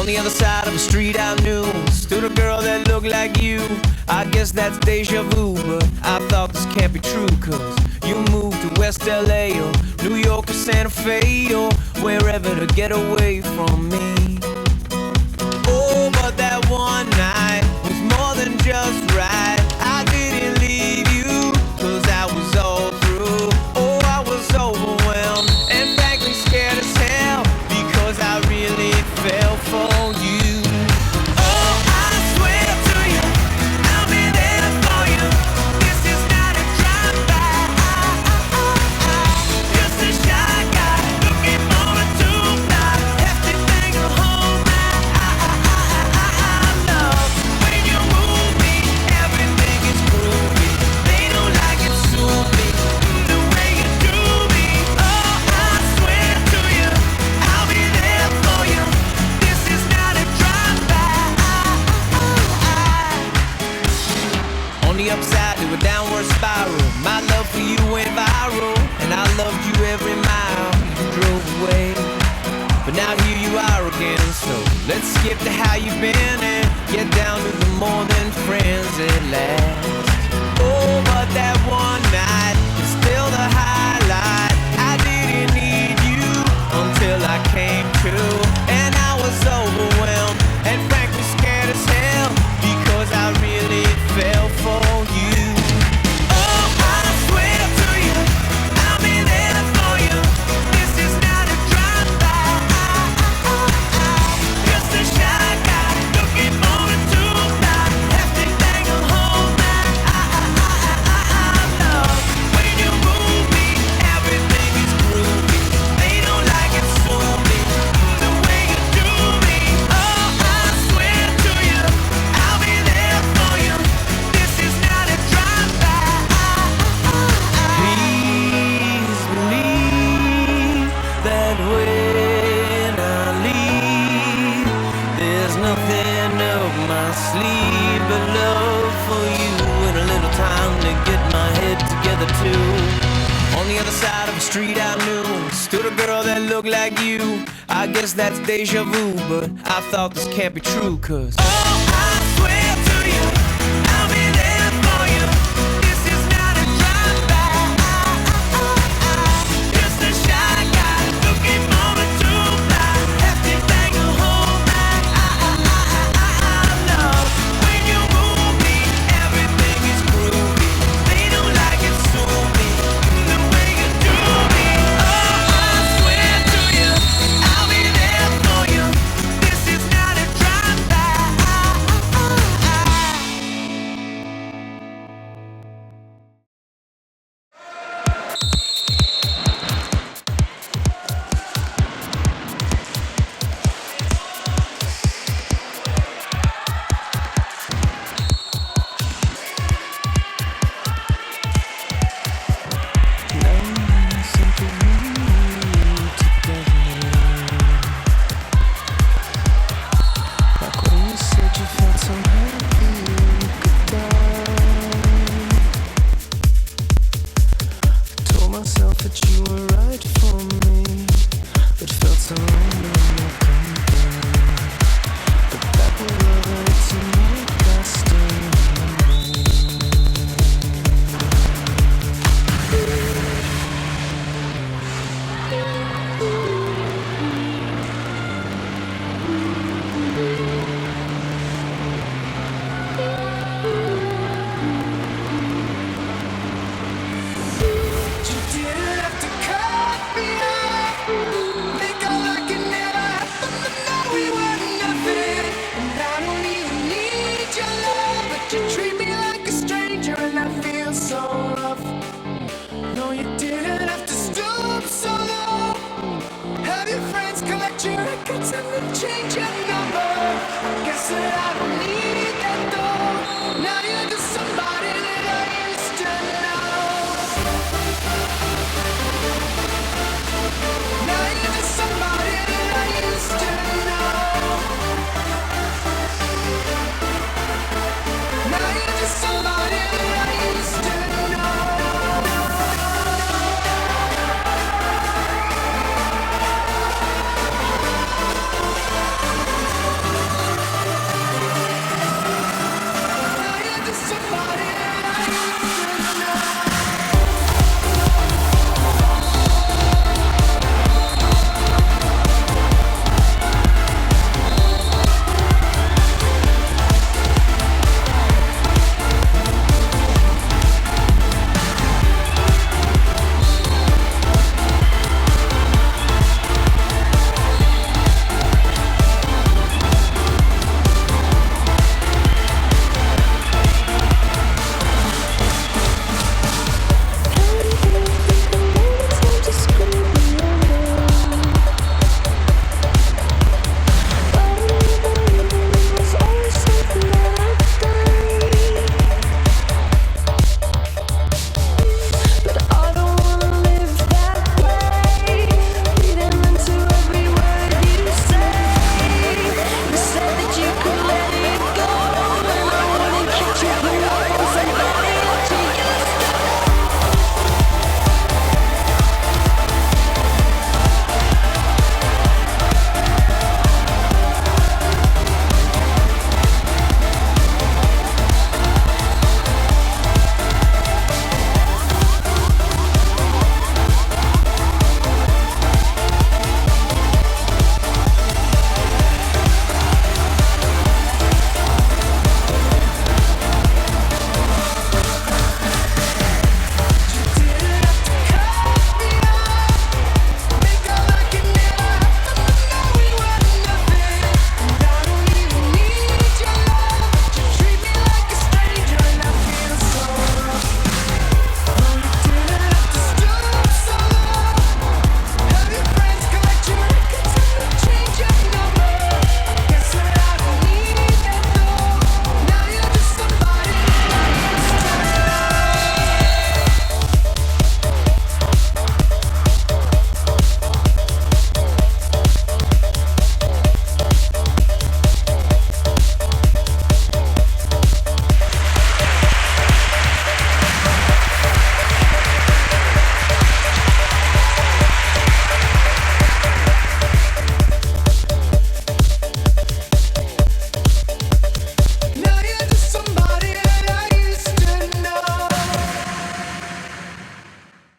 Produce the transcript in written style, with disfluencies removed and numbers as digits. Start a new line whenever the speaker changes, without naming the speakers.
the other side of the street I knew stood a girl that looked like you. I guess that's deja vu, but I thought this can't be true, cause you moved to West LA or New York or Santa Fe or wherever to get away from me. Oh, but that one night was more than just right. I didn't leave you, cause I was all through. Oh, I was overwhelmed and frankly scared as hell, because I really fell for you. Oh, I swear to you, I'll be there for you. This is not a drive-by. Just a shy guy looking for a two-night hefty thing to hold my love. When you move me, everything is groovy. They don't like it, sue me the way you do me. Oh, I swear to you, I'll be there for you. This is not a drive-by. On the upside to a downward spiral, my love for you went viral, and I loved you every mile you drove away. But now here you are again, so let's skip to how you've been and get down to the more than friends at last. Oh, but that one night is still the highlight. I didn't need you until I came to, and I was overwhelmed and frankly scared as hell, because I really fell for you. Oh, I swear to you, I'll be there for you. This is not a drive-by. Just a shy guy looking for a two-night hefty thing to hold my love. When you move me, everything is groovy. They don't like it, sue me the way you do me. Oh, I swear to you, I'll be there for you. This is not a drive-by. Please believe that when I leave, there's nothing up my sleeve but love for you and a little time to get my head together too. On the other side of the street I knew stood a girl that looked like you. I guess that's deja vu, but I thought this can't be true, cause oh, I swear to you, I'll be there for you. This is not a drive-by. Just a shy guy looking for a two-night hefty thing to hold my love. When you move me, everything is groovy. They don't like it, sue me the way you do me. Oh, I swear to you, I'll be there for you. This is not a drive-by. You treat me like a stranger and I feel so rough. No, you didn't have to stoop so low. Have your friends collect your records and then change your